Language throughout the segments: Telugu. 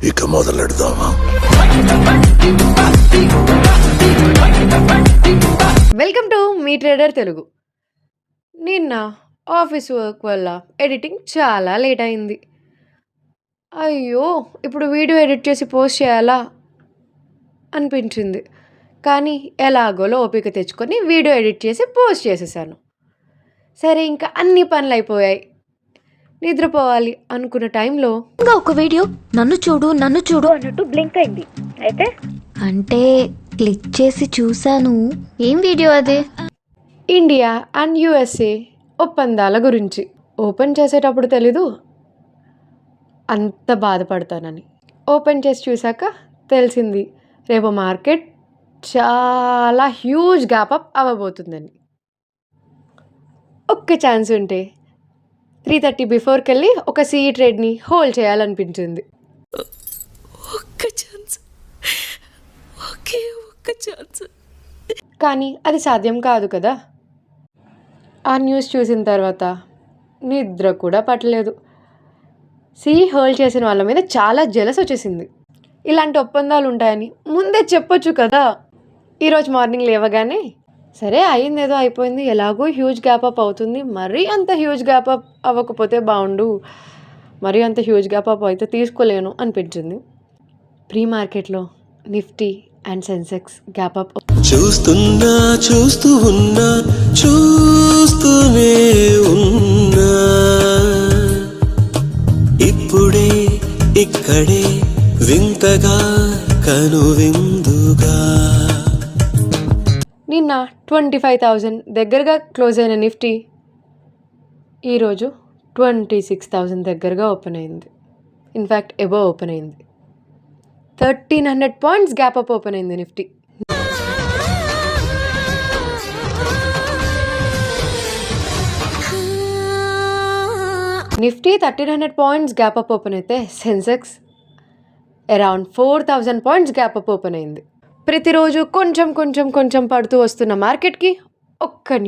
ఇక మొదలెడదామా? వెల్కమ్ టు మీ ట్రేడర్ తెలుగు. నిన్న ఆఫీస్ వర్క్ వల్ల ఎడిటింగ్ చాలా లేట్ అయింది. అయ్యో, ఇప్పుడు వీడియో ఎడిట్ చేసి పోస్ట్ చేయాలా అనిపించింది. కానీ ఎలాగోలో ఓపిక తెచ్చుకొని వీడియో ఎడిట్ చేసి పోస్ట్ చేసేసాను. సరే, ఇంకా అన్ని పనులు అయిపోయాయి. నిద్రపోవాలి అనుకున్న టైంలో ఇంకా ఒక వీడియో నన్ను చూడు అన్నట్టు బ్లింక్ అయింది. అయితే అంటే క్లిక్ చేసి చూశాను. ఏం వీడియో అది? ఇండియా అండ్ యుఎస్ఏ ఒప్పందాల గురించి. ఓపెన్ చేసేటప్పుడు తెలీదు అంత బాధపడతానని. ఓపెన్ చేసి చూశాక తెలిసింది రేపు మార్కెట్ చాలా హ్యూజ్ గ్యాప్ అప్ అవ్వబోతుందని. ఒక్క ఛాన్స్ ఉంటే 3:30 బిఫోర్కి వెళ్ళి ఒక సిఈ ట్రేడ్ని హోల్డ్ చేయాలనిపించింది. కానీ అది సాధ్యం కాదు కదా. ఆ న్యూస్ చూసిన తర్వాత నిద్ర కూడా పట్టలేదు. సిఈ హోల్డ్ చేసిన వాళ్ళ మీద చాలా జెలస్ వచ్చేసింది. ఇలాంటి ఒప్పందాలు ఉంటాయని ముందే చెప్పొచ్చు కదా. ఈరోజు మార్నింగ్ లేవగానే సరే అయింది, ఏదో అయిపోయింది, ఎలాగో హ్యూజ్ గ్యాప్ అప్ అవుతుంది, మరీ అంత హ్యూజ్ గ్యాప్ అప్ అవ్వకపోతే బాగుండు, మరీ అంత హ్యూజ్ గ్యాప్ అప్ అయితే తీసుకోలేను అనిపించింది. ప్రీ మార్కెట్లో Nifty and Sensex gap up చూస్తూ ఉన్నా చూస్తూనే ఉన్నా ఇప్పుడే ఇక్కడే వింతగా కనువిందుగా. నిన్న 25,000 దగ్గరగా క్లోజ్ అయిన నిఫ్టీ ఈరోజు 26,000 దగ్గరగా ఓపెన్ అయింది. ఇన్ఫ్యాక్ట్ ఎబో ఓపెన్ అయింది. 1,300 పాయింట్స్ గ్యాప్ అప్ ఓపెన్ అయింది Nifty. Nifty 1,300 points gap up open అయితే Sensex around 4,000 points gap up open అయింది. ప్రతిరోజు కొంచెం కొంచెం కొంచెం పడుతూ వస్తున్న మార్కెట్కి ఒక్క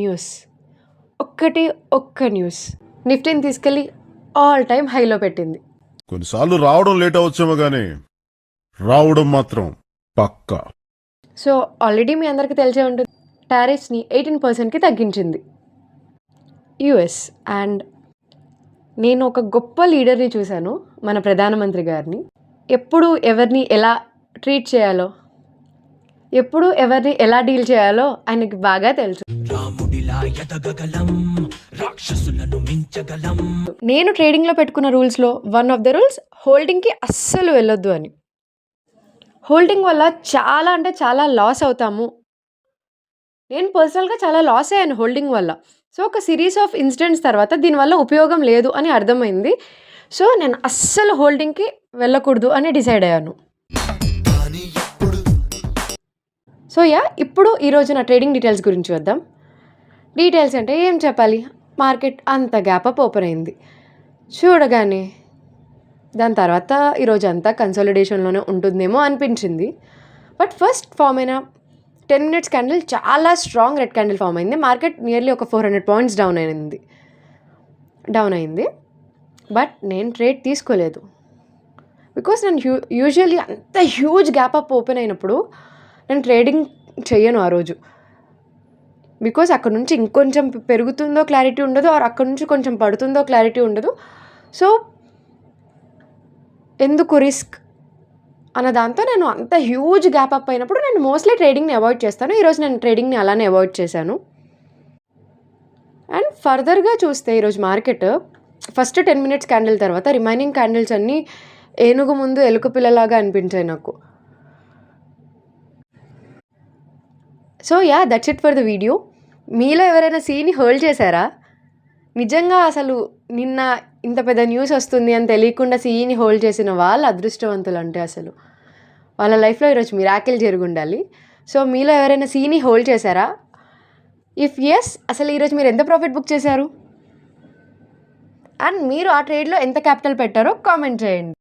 న్యూస్ నిఫ్టీని తీసుకెళ్ళి ఆల్ టైమ్ హైలో పెట్టింది. కొన్నిసార్లు రావడం లేట్ అవచ్చేమో కానీ రావడం మాత్రం పక్కా. సో ఆల్రెడీ మీ అందరికీ తెలిసే ఉంటుంది, టారిఫ్స్ని 18%కి తగ్గించింది యుఎస్. అండ్ నేను ఒక గొప్ప లీడర్ని చూశాను, మన ప్రధానమంత్రి గారిని. ఎప్పుడు ఎవరిని ఎలా ట్రీట్ చేయాలో, ఎప్పుడు ఎవరిని ఎలా డీల్ చేయాలో ఆయనకి బాగా తెలుసు. నేను ట్రేడింగ్లో పెట్టుకున్న రూల్స్లో వన్ ఆఫ్ ద రూల్స్ హోల్డింగ్కి అస్సలు వెళ్ళొద్దు అని. హోల్డింగ్ వల్ల చాలా అంటే చాలా లాస్ అవుతాము. నేను పర్సనల్గా చాలా లాస్ అయ్యాను హోల్డింగ్ వల్ల. సో ఒక సిరీస్ ఆఫ్ ఇన్సిడెంట్స్ తర్వాత దీనివల్ల ఉపయోగం లేదు అని అర్థమైంది. సో నేను అస్సలు హోల్డింగ్కి వెళ్ళకూడదు అని డిసైడ్ అయ్యాను. సో ఇప్పుడు ఈరోజు నా ట్రేడింగ్ డీటెయిల్స్ గురించి వద్దాం. డీటెయిల్స్ అంటే ఏం చెప్పాలి, మార్కెట్ అంత గ్యాప్ అప్ ఓపెన్ అయింది చూడగానే. దాని తర్వాత ఈరోజు అంతా కన్సాలిడేషన్లోనే ఉంటుందేమో అనిపించింది. బట్ ఫస్ట్ ఫామ్ అయిన 10 minutes క్యాండిల్ చాలా స్ట్రాంగ్ రెడ్ క్యాండిల్ ఫామ్ అయింది. మార్కెట్ నియర్లీ ఒక 400 పాయింట్స్ డౌన్ అయింది. బట్ నేను ట్రేడ్ తీసుకోలేదు. బికాస్ నేను యూజువల్లీ అంత హ్యూజ్ గ్యాప్ అప్ ఓపెన్ అయినప్పుడు నేను ట్రేడింగ్ చెయ్యను ఆ రోజు. బికాస్ అక్కడ నుంచి ఇంకొంచెం పెరుగుతుందో క్లారిటీ ఉండదు, ఆర్ అక్కడ నుంచి కొంచెం పడుతుందో క్లారిటీ ఉండదు. సో ఎందుకు రిస్క్ అన్న దాంతో నేను అంత హ్యూజ్ గ్యాప్ అప్ అయినప్పుడు నేను మోస్ట్లీ ట్రేడింగ్ని అవాయిడ్ చేస్తాను. ఈరోజు నేను ట్రేడింగ్ని అలానే అవాయిడ్ చేశాను. అండ్ ఫర్దర్గా చూస్తే ఈరోజు మార్కెట్ ఫస్ట్ 10 minutes క్యాండిల్ తర్వాత రిమైనింగ్ క్యాండిల్స్ అన్నీ ఏనుగు ముందు ఎలుక పిల్లలాగా అనిపించాయి నాకు. So that's it for the video. మీలో ఎవరైనా సీని హోల్డ్ చేశారా? నిజంగా అసలు నిన్న ఇంత పెద్ద న్యూస్ వస్తుంది అని తెలియకుండా సీఈని హోల్డ్ చేసిన వాళ్ళు అదృష్టవంతులు. అంటే అసలు వాళ్ళ లైఫ్లో ఈరోజు మిరాకిల్ జరిగి ఉండాలి. సో మీలో ఎవరైనా సీని హోల్డ్ చేశారా? ఇఫ్ ఎస్, అసలు ఈరోజు మీరు ఎంత ప్రాఫిట్ బుక్ చేశారు? అండ్ మీరు ఆ ట్రేడ్లో ఎంత క్యాపిటల్ పెట్టారో కామెంట్ చేయండి.